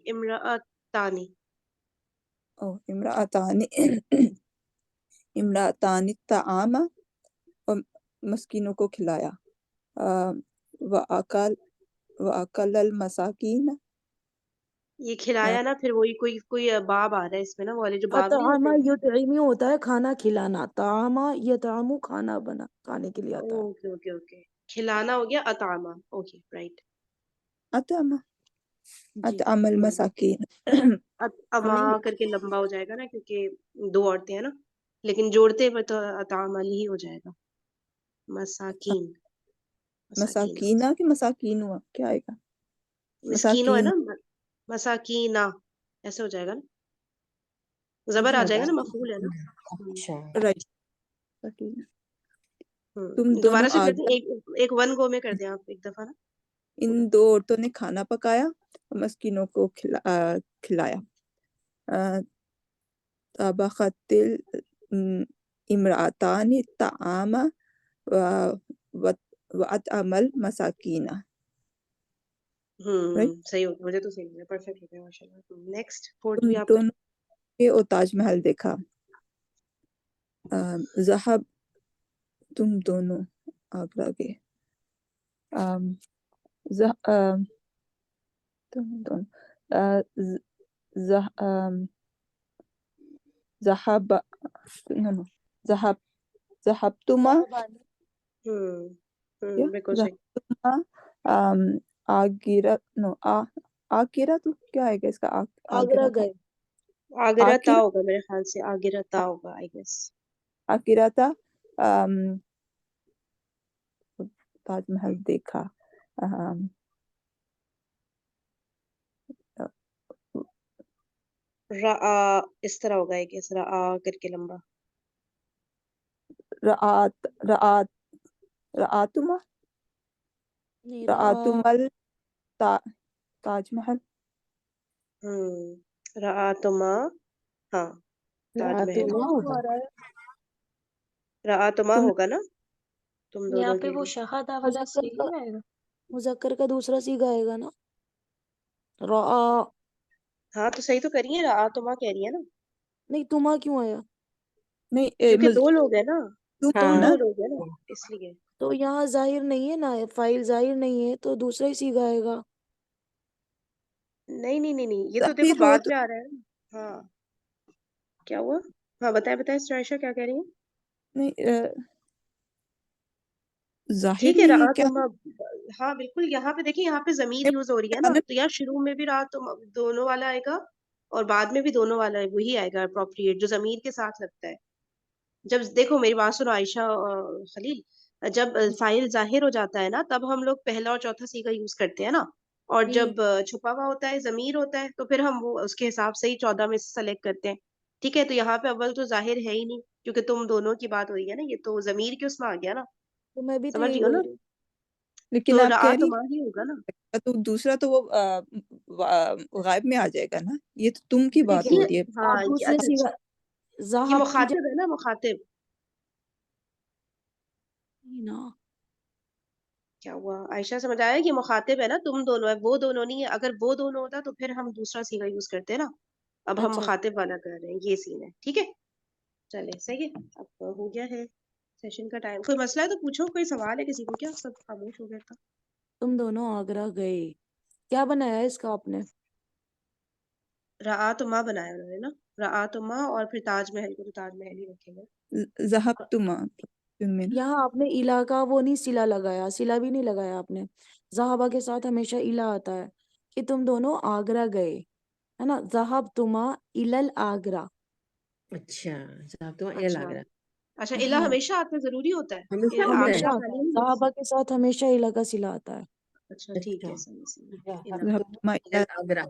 Oh, इमरातानी ताआमा, और मस्कीनों को खिलाया। व अकल अल मसाकीन, ये खिलाया ना, फिर वही कोई बाब आ रहा है इसमें ना, वो वाले जो बाब नहीं अतामा होते। युतइमी होता है खाना खिलाना, तामा यतामु खाना बना खाने के लिए आता है। ओके ओके ओके, खिलाना हो गया अतामा। ओके राइट अतअमा जी अतअमल मसाकीन। अमा हमें करके लंबा हो जाएगा ना, क्योंकि दो औरतें हैं ना, लेकिन जोड़ते हुए तो अतामल ही हो जाएगा। मसाकीन मसाकीन मसाकीना कि मसाकीन हुआ, क्या आएगा? मिस्कीनो है मसाकीन, ना, मसाकीना ऐसे हो जाएगा ना, जबर आ जाएगा ना, मफूल है ना। अच्छा राइट। तुम दोबारा दोनों से करते आगे, हैं, एक वन गो में कर दें आप एक दफा ना इन पूरा। दो औरतों ने खाना पकाया और मस्कीनों को खिलाया। तबखतिल इमरातानी ताआमा व अतअमल मसाकीना, राइट। सही हो गया, मुझे तो सही लग रहा है, परफेक्ट हो गया माशाल्लाह। नेक्स्ट फोर्थ तुम भी आप दोनों के और ताजमहल देखा। ज़हब, तुम दोनों आगरा गए। तुम दोनों ज़हब ज़हब ज़हबतुमा, बिल्कुल सही। ज़हबतुमा आगिरा, नो आकिरा, तो क्या आएगा इसका? आगरा आगिरा था, गए। आगिरा ता आकिरा, होगा मेरे ख्याल से, आगिरा ता होगा आई गेस। आकिरा था। ताजमहल देखा। अम, रआ इस तरह होगा आई गेस, रआ करके लंबा। रआत रआत रआतुमा नहीं रआतुमल ताजमहल। रआ तुमा, हाँ ताजमहल तुमा रातुमा होगा। आ रहा है। रआ तुमा तुम होगा ना, तुम यहाँ दोनों पे के वो लिए। शहादा वाला मुजक्कर सही का नहीं आएगा? मुजक्कर का दूसरा सीगा आएगा ना, रआ। हाँ तो सही तो करिए, रआ तुमा कह रही है ना, नहीं तुमा क्यों आया? नहीं, क्योंकि दो लोग हैं ना, तुम तुम ना, दो हाँ लोग हैं ना, इसलिए। तो यहाँ जाहिर नहीं है ना, फाइल जाहिर नहीं है, तो दूसरा ही सीगा आएगा। नहीं नहीं नहीं नहीं, ये तो देखो जाहिर हो बाद तो में आ रहा है ना। हाँ क्या हुआ? हाँ बताए बताए स्टायशा, क्या कह रही है? नहीं, जाहिर ठीक है नहीं है रहा क्या? तुम हाँ बिल्कुल, यहाँ पे देखिए, यहाँ पे जमीर यूज हो रही है ना, आना, तो यहाँ शुरू में भी रहा तुम दोनों वाला आएगा, और बाद में भी दोनों वाला वही आएगा अप्रोप्रिएट, जो जमीर के साथ लगता है। जब देखो मेरी बात सुनो आयशा खलील, जब फाइल जाहिर हो जाता है ना, तब हम लोग पहला और चौथा सीगा यूज करते हैं ना, और जी जब छुपा हुआ होता है, जमीर होता है, तो फिर हम वो उसके हिसाब से ही 14 में से सेलेक्ट करते हैं। ठीक है, तो यहाँ पे अव्वल तो जाहिर है ही नहीं, क्योंकि तुम दोनों की बात हो रही है ना, ये तो जमीर के उसमें आ गया ना, तो मैं भी तो समझ यही रही हो बोल ना, रही हूँ। लेकिन तो आप रआ कह तो रही माँ ही होगा ना। हैं, तो दूसरा तो वो गायब में आ जाएगा ना, ये तो तुम की बात हो देखिए रही है। आप हाँ ये दूसरे अच्छा सीगा ये जहाब की मुखातिब है ना, मुखातिब। जगह ना। क्या हुआ आयशा, समझ आया कि मुखातिब है ना, तुम दोनों है, वो दोनों नहीं है। अगर वो दोनों होता तो फिर हम दूसरा सीगा यूज करते हैं ना, अब हम अच्छा मुखातिब वाला कर रहे हैं, ये सीन है। ठीक है चले, सही है। अब हो गया है सेशन का टाइम। कोई मसला है तो पूछो, कोई सवाल है किसी को? क्या सब खामोश हो गया था? तुम दोनों आगरा गए, क्या बनाया है इसका आपने? रआ तो माँ बनाया उन्होंने ना, रआ तो माँ, और फिर ताजमहल को तो ताजमहल ही रखेंगे। ज़हबतुमा में ना, यहाँ आपने इला का वो नहीं सिला लगाया, सिला भी नहीं लगाया आपने। जहाबा के साथ हमेशा इला आता है कि तुम दोनों आगरा गए, है ना, जहाब तुमा इलल आगरा। अच्छा रातुमा ये अच्छा लग रहा अच्छा, इला हाँ हमेशा आता जरूरी होता है? हमेशा आता है। आगरा हमेशा आता खाली है, नहीं है जहाबा किसी। के साथ हमेशा इला का सिला आता है। अच्छा ठीक अच्छा है, सही सही। इला ज़हबतुम ज़हबतुमा इलल आगरा।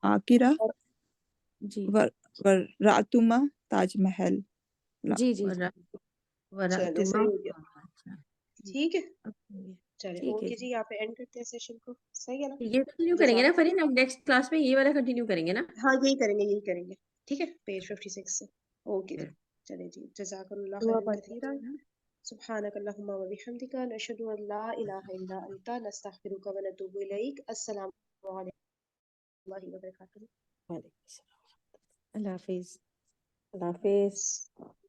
आकिरा और जी वर रातुमा ताजमहल ला। जी जी जी। वरा चले वरातुमा। सही हो गया। अच्छा ठीक है ओके, चले, ठीक है ओके जी। जी, यहाँ पे एंड करते हैं सेशन को। सही है ना? ये कंटिन्यू करेंगे ना जज़ाक, फरीन, अब नेक्स्ट क्लास में ये वाला कंटिन्यू करेंगे ना। हाँ यही करेंगे यही करेंगे। ठीक है पेज 56 से। ओके जी, चले जी, जज़ाकल्लाह दुआ खैरन पढ़ कथीरा। सुब्हानकल्लाहुम्मा व बिहम्दिका नशहदु अन ला इलाहा इल्ला अंता नस्तगफिरुका व नतूबु इलैक। अस्सलामु अलैकुम व बरकातुहू। वालेकुम सलाम। अल्लाह हाफिज। अल्लाह हाफिज।